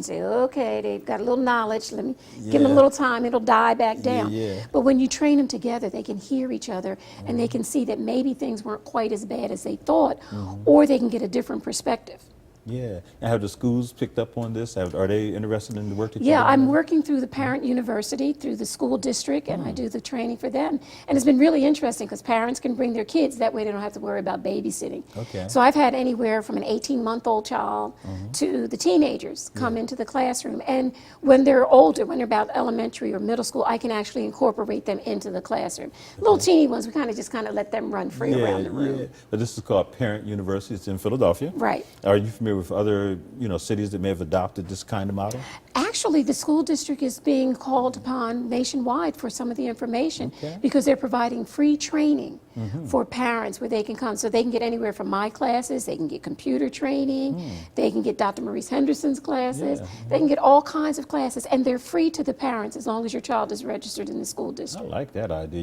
can say, okay, they've got a little knowledge, let me give them a little time, it'll die back down. But when you train them together, they can hear each other and they can see that maybe things weren't quite as bad as they thought, or they can get a different perspective. Yeah. And have the schools picked up on this? Are they interested in the work that you're doing? Yeah, I'm working through the parent university, through the school district, and I do the training for them. And it's been really interesting because parents can bring their kids. That way they don't have to worry about babysitting. Okay. So I've had anywhere from an 18-month-old child to the teenagers come into the classroom. And when they're older, when they're about elementary or middle school, I can actually incorporate them into the classroom. Little teeny ones, we just kind of let them run free around the room. Yeah. But this is called Parent University. It's in Philadelphia. Right. Are you familiar with other, cities that may have adopted this kind of model? Actually, the school district is being called upon nationwide for some of the information because they're providing free training for parents where they can come. So they can get anywhere from my classes, they can get computer training, they can get Dr. Maurice Henderson's classes, they can get all kinds of classes, and they're free to the parents as long as your child is registered in the school district. I like that idea.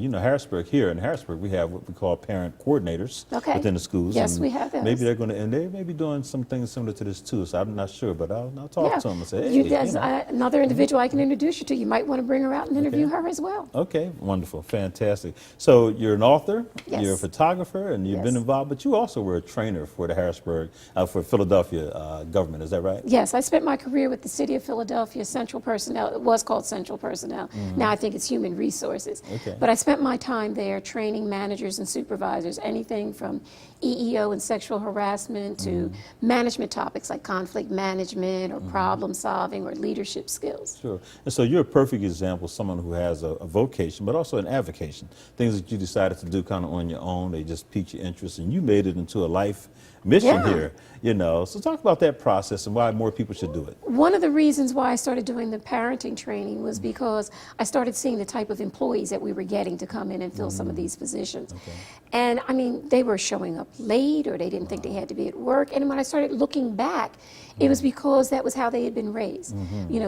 Here in Harrisburg, we have what we call parent coordinators within the schools. Yes, and we have those. Maybe they're going to, and they may be doing some things similar to this too, so I'm not sure, but I'll talk to them and say, hey, another individual I can introduce you to. You might want to bring her out and interview her as well. Okay, wonderful, fantastic. So you're an author, you're a photographer, and you've been involved, but you also were a trainer for the Harrisburg, for Philadelphia government, is that right? Yes, I spent my career with the City of Philadelphia Central Personnel. It was called Central Personnel. Now I think it's Human Resources. But I spent my time there training managers and supervisors, anything from EEO and sexual harassment to management topics like conflict management or problem solving or leadership skills. Sure. And so you're a perfect example of someone who has a vocation, but also an avocation. Things that you decided to do kind of on your own, they just piqued your interest, and you made it into a life mission here, So talk about that process and why more people should do it. One of the reasons why I started doing the parenting training was because I started seeing the type of employees that we were getting to come in and fill some of these positions. And I mean, they were showing up late or they didn't think they had to be at work. And when I started looking back, it was because that was how they had been raised.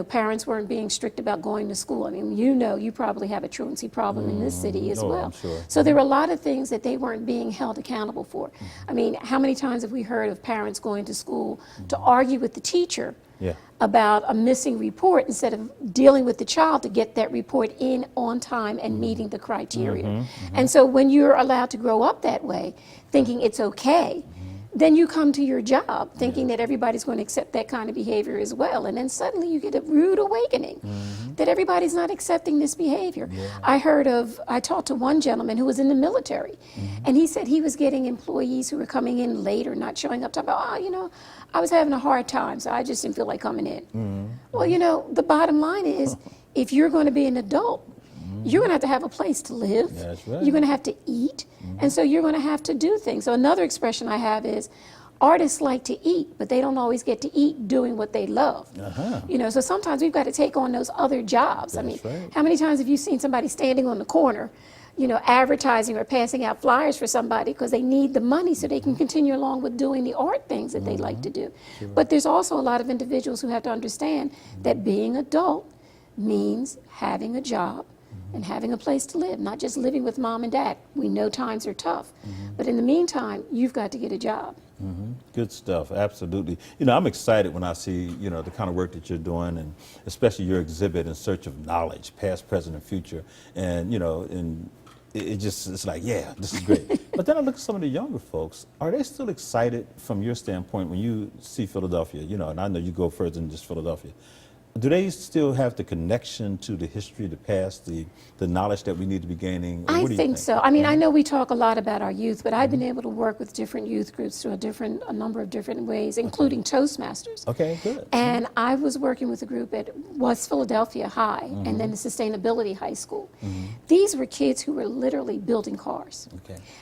Parents weren't being strict about going to school. I mean, you probably have a truancy problem in this city as well. I'm sure. So there were a lot of things that they weren't being held accountable for. I mean, how many times have we heard of parents going to school to argue with the teacher about a missing report instead of dealing with the child to get that report in on time and meeting the criteria? And so when you're allowed to grow up that way, thinking it's okay, then you come to your job thinking that everybody's going to accept that kind of behavior as well. And then suddenly you get a rude awakening that everybody's not accepting this behavior. I talked to one gentleman who was in the military, and he said he was getting employees who were coming in late or not showing up, talking about, I was having a hard time, so I just didn't feel like coming in. Well, the bottom line is, if you're going to be an adult, you're going to have a place to live. That's right. You're going to have to eat. And so you're going to have to do things. So another expression I have is, artists like to eat, but they don't always get to eat doing what they love. So sometimes we've got to take on those other jobs. That's How many times have you seen somebody standing on the corner, advertising or passing out flyers for somebody because they need the money so they can continue along with doing the art things that they like to do. But there's also a lot of individuals who have to understand that being adult means having a job and having a place to live, not just living with mom and dad. We know times are tough, but in the meantime, you've got to get a job. Good stuff, absolutely. I'm excited when I see, the kind of work that you're doing, and especially your exhibit, In Search of Knowledge, Past, Present, and Future. And, it's like, yeah, this is great. But then I look at some of the younger folks. Are they still excited from your standpoint when you see Philadelphia? And I know you go further than just Philadelphia. Do they still have the connection to the history, the past, the knowledge that we need to be gaining? I think so. I mean, I know we talk a lot about our youth, but I've been able to work with different youth groups through a number of different ways, including Toastmasters. Okay, good. And I was working with a group at West Philadelphia High and then the Sustainability High School. These were kids who were literally building cars.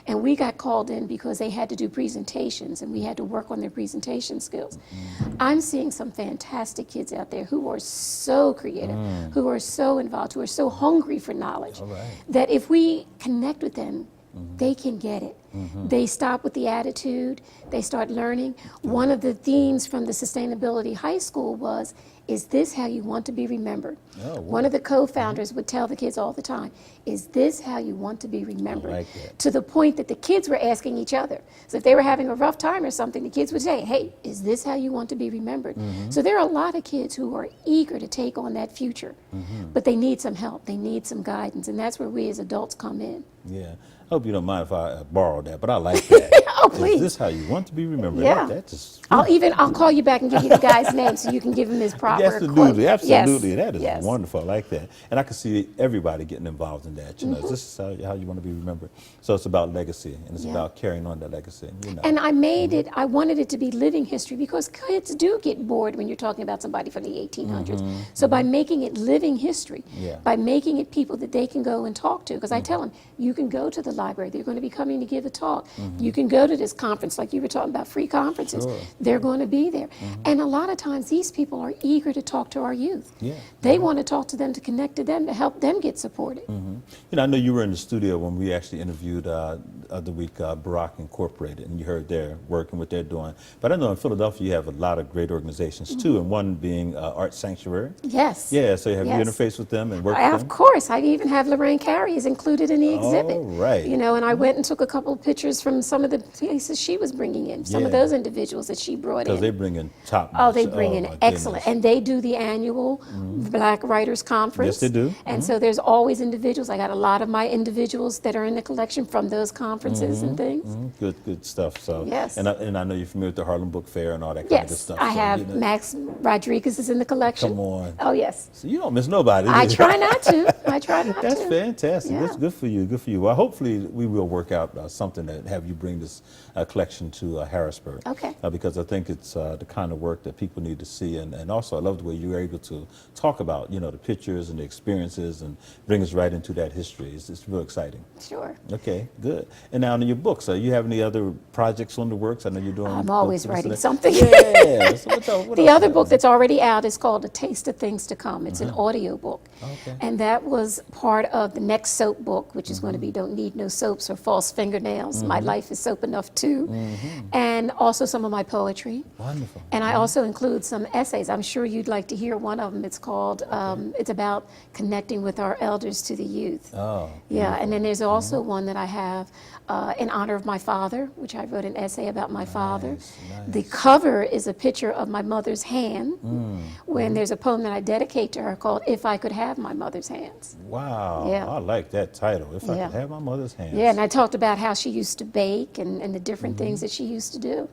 And we got called in because they had to do presentations and we had to work on their presentation skills. I'm seeing some fantastic kids out there who are so creative, who are so involved, who are so hungry for knowledge, that if we connect with them, they can get it. They stop with the attitude. They start learning. One of the themes from the Sustainability High School was, is this how you want to be remembered? Oh, wow. One of the co-founders would tell the kids all the time, is this how you want to be remembered? I like that. To the point that the kids were asking each other. So if they were having a rough time or something, the kids would say, hey, is this how you want to be remembered? So there are a lot of kids who are eager to take on that future, but they need some help. They need some guidance, and that's where we as adults come in. Yeah. I hope you don't mind if I borrow that, but I like that. Oh, please. Is this how you want to be remembered? Yeah. That just, I'll call you back and give you the guy's name so you can give him his proper quote. absolutely, absolutely. Yes. That is Yes. wonderful. I like that. And I can see everybody getting involved in that. You know, this is how you want to be remembered. So it's about legacy, and it's about carrying on that legacy. You know. And I made it, I wanted it to be living history because kids do get bored when you're talking about somebody from the 1800s. So by making it living history, by making it people that they can go and talk to, because I tell them, you can go to the library, they're going to be coming to give a talk. You can go to this conference, like you were talking about free conferences. They're going to be there. And a lot of times these people are eager to talk to our youth. They want to talk to them, to connect to them, to help them get supported. You know, I know you were in the studio when we actually interviewed the week Barack Incorporated, and you heard their work and what they're doing. But I know in Philadelphia you have a lot of great organizations too, and one being Art Sanctuary. Yes. Yeah, so have you interfaced with them and worked with them? Of course. I even have Lorraine Carey is included in the exhibit. Oh, right. You know, and I went and took a couple of pictures from some of the places she was bringing in, some of those individuals that she brought in. Because they bring in top. Oh, they bring in excellent. And they do the annual Black Writers Conference. Yes, they do. And so there's always individuals. I got a lot of my individuals that are in the collection from those conferences and things. Good stuff. So yes. And I know you're familiar with the Harlem Book Fair and all that kind of good stuff. Yes, I so, have. you know, Max Rodriguez is in the collection. Come on. Oh, yes. So you don't miss nobody. I try not to. I try not That's to. fantastic. Yeah. That's good for you. Good for you. Well, hopefully we will work out something that have you bring this collection to Harrisburg. Okay. Because I think it's the kind of work that people need to see, and also I love the way you were able to talk about, you know, the pictures and the experiences and bring us right into that history. It's real exciting. Sure. Okay, good. And now in your books, you have any other projects on the works? I know you're doing. I'm always books writing something. Yeah. So what The else other you book got? that's already out is called A Taste of Things to Come. It's an audio book. Okay. And that was part of the next soap book, which is going to be Don't Need No Soaps or False Fingernails. My Life is Soap Enough Too. And also some of my poetry. Wonderful. And I also include some essays. I'm sure you'd like to hear one of them. It's called, it's about connecting with our elders to the youth. Oh. Yeah, and then there's also one that I have in honor of my father, which I wrote an essay about my father. The cover is a picture of my mother's hand, when there's a poem that I dedicate to her called If I Could Have My Mother's Hands. Wow. Yeah. I like that title. If I could have my mother's hands. Yeah, and I talked about how she used to bake and the different things that she used to do.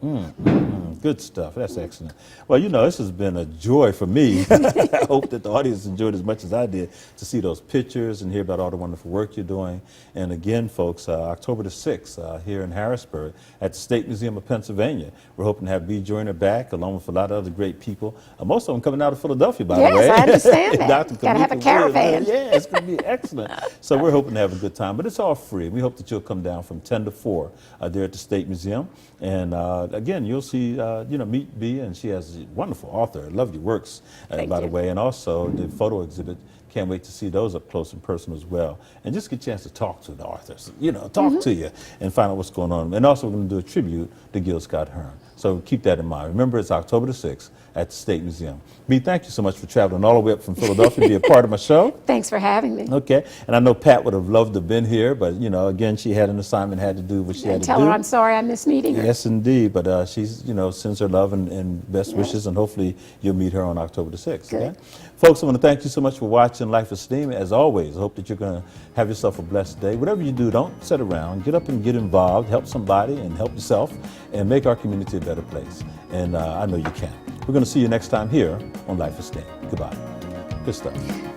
Good stuff. That's excellent. Well, you know, this has been a joy for me. I hope that the audience enjoyed as much as I did to see those pictures and hear about all the wonderful work you're doing. And again, folks, October the 6th here in Harrisburg at the State Museum of Pennsylvania. We're hoping to have BenJoyner back along with a lot of other great people. Most of them coming out of Philadelphia, by the way. Yes, I understand that. Dr. Gotta have a Kamika caravan. Williams. Yeah, it's going to be excellent. So we're hoping to have a good time, but it's all free. We hope that you'll come down from 10 to 4 there at the State Museum. And again, you'll see, meet Bea, and she has a wonderful author. I love your works, by the way, and also the photo exhibit. Can't wait to see those up close and personal as well. And just get a chance to talk to the authors, talk to you and find out what's going on. And also we're going to do a tribute to Gil Scott-Heron. So keep that in mind. Remember, it's October the 6th at the State Museum. Bea, thank you so much for traveling all the way up from Philadelphia to be a part of my show. Thanks for having me. Okay. And I know Pat would have loved to have been here, but, again, she had an assignment, had to do what she had to do. Tell her I'm sorry I missed meeting her. Yes, indeed. But she's, sends her love and best wishes, and hopefully you'll meet her on October the 6th. Good. Okay? Folks, I want to thank you so much for watching Life Esteem. As always, I hope that you're going to have yourself a blessed day. Whatever you do, don't sit around. Get up and get involved. Help somebody and help yourself and make our community a better place. And I know you can. We're going to see you next time here on Life Esteem. Goodbye. Good stuff.